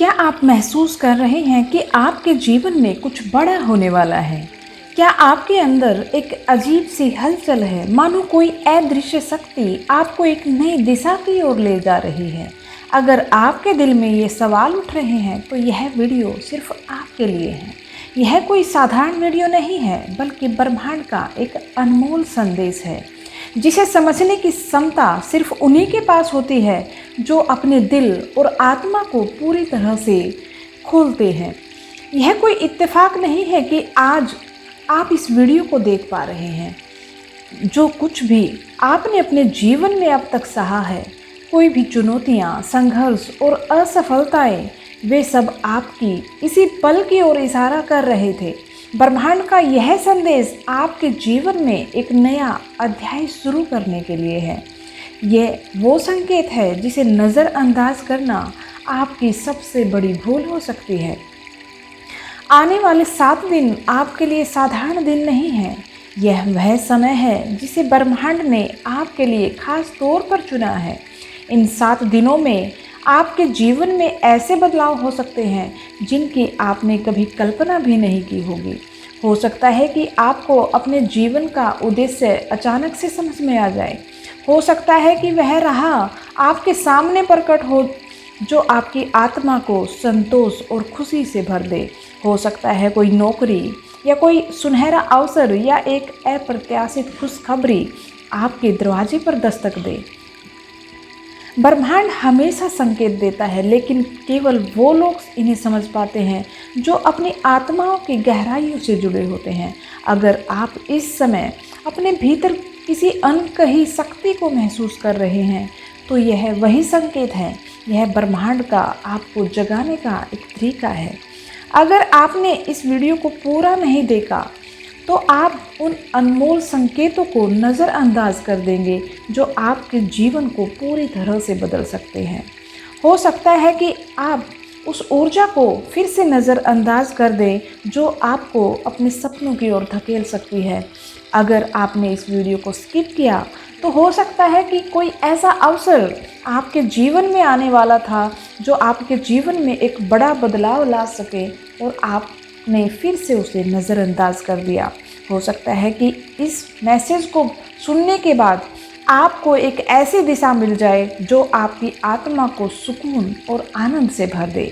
क्या आप महसूस कर रहे हैं कि आपके जीवन में कुछ बड़ा होने वाला है? क्या आपके अंदर एक अजीब सी हलचल है, मानो कोई अदृश्य शक्ति आपको एक नई दिशा की ओर ले जा रही है? अगर आपके दिल में ये सवाल उठ रहे हैं तो यह वीडियो सिर्फ आपके लिए है। यह कोई साधारण वीडियो नहीं है, बल्कि ब्रह्मांड का एक अनमोल संदेश है जिसे समझने की क्षमता सिर्फ उन्हीं के पास होती है जो अपने दिल और आत्मा को पूरी तरह से खोलते हैं। यह कोई इत्तेफाक नहीं है कि आज आप इस वीडियो को देख पा रहे हैं। जो कुछ भी आपने अपने जीवन में अब तक सहा है, कोई भी चुनौतियां, संघर्ष और असफलताएं, वे सब आपकी इसी पल की ओर इशारा कर रहे थे। ब्रह्मांड का यह संदेश आपके जीवन में एक नया अध्याय शुरू करने के लिए है। यह वो संकेत है जिसे नज़रअंदाज करना आपकी सबसे बड़ी भूल हो सकती है। आने वाले 7 दिन आपके लिए साधारण दिन नहीं है। यह वह समय है जिसे ब्रह्मांड ने आपके लिए खास तौर पर चुना है। इन 7 दिनों में आपके जीवन में ऐसे बदलाव हो सकते हैं जिनकी आपने कभी कल्पना भी नहीं की होगी। हो सकता है कि आपको अपने जीवन का उद्देश्य अचानक से समझ में आ जाए। हो सकता है कि वह राह आपके सामने प्रकट हो जो आपकी आत्मा को संतोष और खुशी से भर दे। हो सकता है कोई नौकरी या कोई सुनहरा अवसर या एक अप्रत्याशित खुशखबरी आपके दरवाजे पर दस्तक दे। ब्रह्मांड हमेशा संकेत देता है, लेकिन केवल वो लोग इन्हें समझ पाते हैं जो अपनी आत्माओं की गहराइयों से जुड़े होते हैं। अगर आप इस समय अपने भीतर किसी अनकही शक्ति को महसूस कर रहे हैं तो यह वही संकेत है। यह ब्रह्मांड का आपको जगाने का एक तरीका है। अगर आपने इस वीडियो को पूरा नहीं देखा तो आप उन अनमोल संकेतों को नज़रअंदाज कर देंगे जो आपके जीवन को पूरी तरह से बदल सकते हैं। हो सकता है कि आप उस ऊर्जा को फिर से नज़रअंदाज कर दें जो आपको अपने सपनों की ओर धकेल सकती है। अगर आपने इस वीडियो को स्किप किया तो हो सकता है कि कोई ऐसा अवसर आपके जीवन में आने वाला था जो आपके जीवन में एक बड़ा बदलाव ला सके और आपने फिर से उसे नज़रअंदाज कर दिया। हो सकता है कि इस मैसेज को सुनने के बाद आपको एक ऐसी दिशा मिल जाए जो आपकी आत्मा को सुकून और आनंद से भर दे।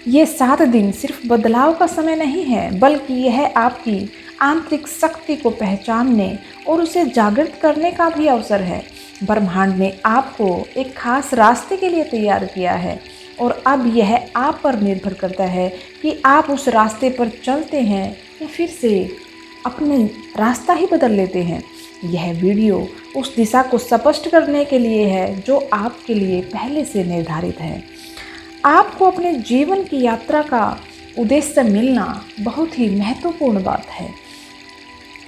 ये 7 दिन सिर्फ बदलाव का समय नहीं है, बल्कि यह आपकी आंतरिक शक्ति को पहचानने और उसे जागृत करने का भी अवसर है। ब्रह्मांड ने आपको एक खास रास्ते के लिए तैयार किया है और अब यह आप पर निर्भर करता है कि आप उस रास्ते पर चलते हैं या फिर से अपने रास्ता ही बदल लेते हैं। यह वीडियो उस दिशा को स्पष्ट करने के लिए है जो आपके लिए पहले से निर्धारित है। आपको अपने जीवन की यात्रा का उद्देश्य मिलना बहुत ही महत्वपूर्ण बात है।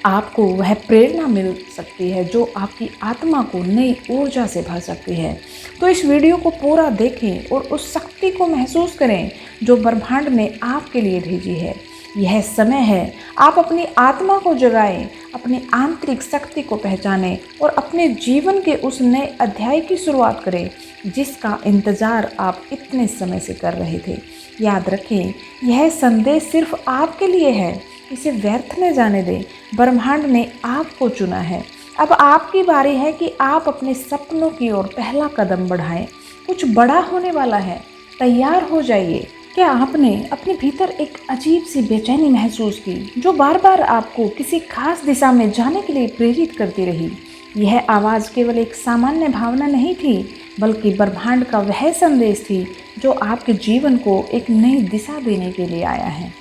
आपको वह प्रेरणा मिल सकती है जो आपकी आत्मा को नई ऊर्जा से भर सकती है। तो इस वीडियो को पूरा देखें और उस शक्ति को महसूस करें जो ब्रह्मांड ने आपके लिए भेजी है। यह समय है आप अपनी आत्मा को जगाएं, अपनी आंतरिक शक्ति को पहचानें और अपने जीवन के उस नए अध्याय की शुरुआत करें जिसका इंतज़ार आप इतने समय से कर रहे थे। याद रखें, यह संदेश सिर्फ आपके लिए है। इसे व्यर्थ न जाने दें। ब्रह्मांड ने आपको चुना है। अब आपकी बारी है कि आप अपने सपनों की ओर पहला कदम बढ़ाएं। कुछ बड़ा होने वाला है, तैयार हो जाइए। क्या आपने अपने भीतर एक अजीब सी बेचैनी महसूस की जो बार बार आपको किसी खास दिशा में जाने के लिए प्रेरित करती रही? यह आवाज़ केवल एक सामान्य भावना नहीं थी, बल्कि ब्रह्मांड का वह संदेश थी जो आपके जीवन को एक नई दिशा देने के लिए आया है।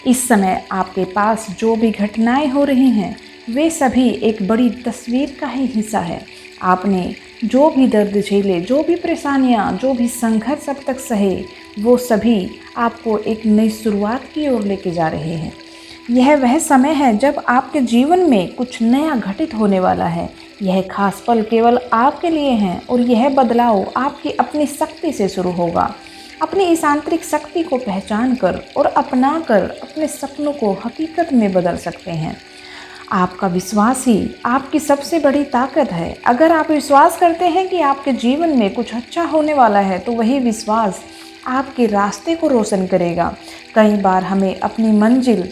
इस समय आपके पास जो भी घटनाएं हो रही हैं, वे सभी एक बड़ी तस्वीर का ही हिस्सा है। आपने जो भी दर्द झेले, जो भी परेशानियां, जो भी संघर्ष अब तक सहे, वो सभी आपको एक नई शुरुआत की ओर लेके जा रहे हैं। यह वह समय है जब आपके जीवन में कुछ नया घटित होने वाला है। यह खास पल केवल आपके लिए है और यह बदलाव आपकी अपनी शक्ति से शुरू होगा। अपनी इस आंतरिक शक्ति को पहचान कर और अपना कर अपने सपनों को हकीकत में बदल सकते हैं। आपका विश्वास ही आपकी सबसे बड़ी ताकत है। अगर आप विश्वास करते हैं कि आपके जीवन में कुछ अच्छा होने वाला है तो वही विश्वास आपके रास्ते को रोशन करेगा। कई बार हमें अपनी मंजिल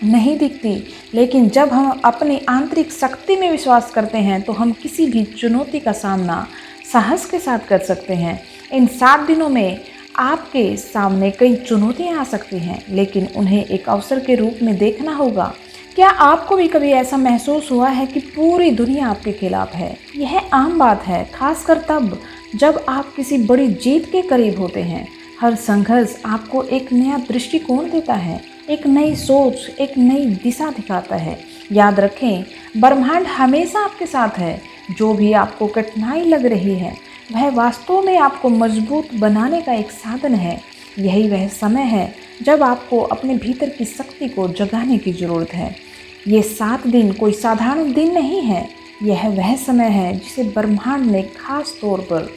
नहीं दिखती, लेकिन जब हम अपनी आंतरिक शक्ति में विश्वास करते हैं तो हम किसी भी चुनौती का सामना साहस के साथ कर सकते हैं। इन 7 दिनों में आपके सामने कई चुनौतियां आ सकती हैं, लेकिन उन्हें एक अवसर के रूप में देखना होगा। क्या आपको भी कभी ऐसा महसूस हुआ है कि पूरी दुनिया आपके खिलाफ है? यह आम बात है, खासकर तब जब आप किसी बड़ी जीत के करीब होते हैं। हर संघर्ष आपको एक नया दृष्टिकोण देता है, एक नई सोच, एक नई दिशा दिखाता है। याद रखें, ब्रह्मांड हमेशा आपके साथ है। जो भी आपको कठिनाई लग रही है, वह वास्तव में आपको मजबूत बनाने का एक साधन है। यही वह समय है जब आपको अपने भीतर की शक्ति को जगाने की ज़रूरत है। ये 7 दिन कोई साधारण दिन नहीं है। यह वह समय है जिसे ब्रह्मांड ने खास तौर पर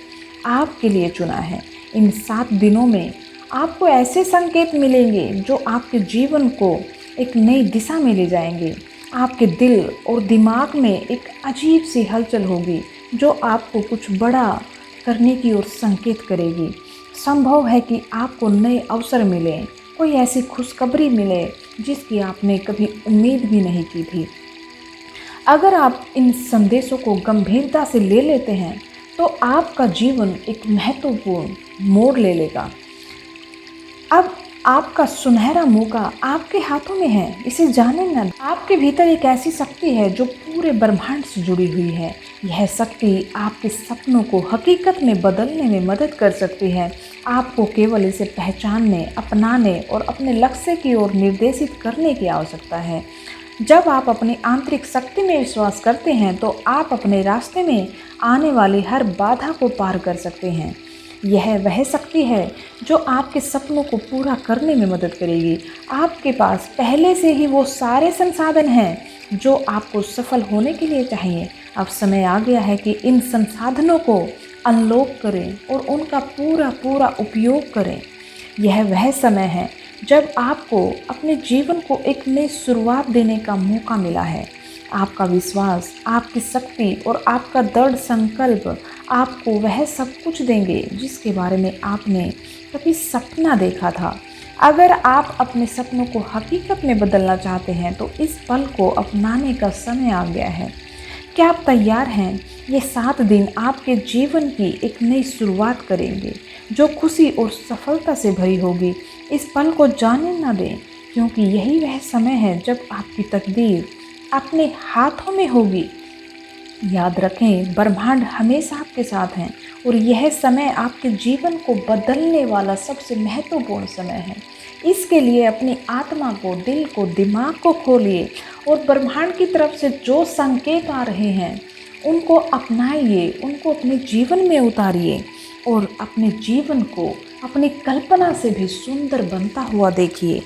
आपके लिए चुना है। इन 7 दिनों में आपको ऐसे संकेत मिलेंगे जो आपके जीवन को एक नई दिशा में ले जाएंगे। आपके दिल और दिमाग में एक अजीब सी हलचल होगी जो आपको कुछ बड़ा करने की ओर संकेत करेगी। संभव है कि आपको नए अवसर मिले, कोई ऐसी खुशखबरी मिले जिसकी आपने कभी उम्मीद भी नहीं की थी। अगर आप इन संदेशों को गंभीरता से ले लेते हैं तो आपका जीवन एक महत्वपूर्ण मोड़ ले लेगा। अब आपका सुनहरा मौका आपके हाथों में है, इसे जाने ना। आपके भीतर एक ऐसी शक्ति है जो पूरे ब्रह्मांड से जुड़ी हुई है। यह शक्ति आपके सपनों को हकीकत में बदलने में मदद कर सकती है। आपको केवल इसे पहचानने, अपनाने और अपने लक्ष्य की ओर निर्देशित करने की आवश्यकता है। जब आप अपनी आंतरिक शक्ति में विश्वास करते हैं तो आप अपने रास्ते में आने वाली हर बाधा को पार कर सकते हैं। यह वह शक्ति है जो आपके सपनों को पूरा करने में मदद करेगी। आपके पास पहले से ही वो सारे संसाधन हैं जो आपको सफल होने के लिए चाहिए। अब समय आ गया है कि इन संसाधनों को अनलॉक करें और उनका पूरा उपयोग करें। यह वह समय है जब आपको अपने जीवन को एक नई शुरुआत देने का मौका मिला है। आपका विश्वास, आपकी शक्ति और आपका दृढ़ संकल्प आपको वह सब कुछ देंगे जिसके बारे में आपने कभी सपना देखा था। अगर आप अपने सपनों को हकीकत में बदलना चाहते हैं तो इस पल को अपनाने का समय आ गया है। क्या आप तैयार हैं? ये 7 दिन आपके जीवन की एक नई शुरुआत करेंगे जो खुशी और सफलता से भरी होगी। इस पल को जाने ना दें, क्योंकि यही वह समय है जब आपकी तकदीर अपने हाथों में होगी। याद रखें, ब्रह्मांड हमेशा आपके साथ हैं और यह समय आपके जीवन को बदलने वाला सबसे महत्वपूर्ण समय है। इसके लिए अपनी आत्मा को, दिल को, दिमाग को खोलिए और ब्रह्मांड की तरफ से जो संकेत आ रहे हैं उनको अपनाइए, उनको अपने जीवन में उतारिए और अपने जीवन को अपनी कल्पना से भी सुंदर बनता हुआ देखिए।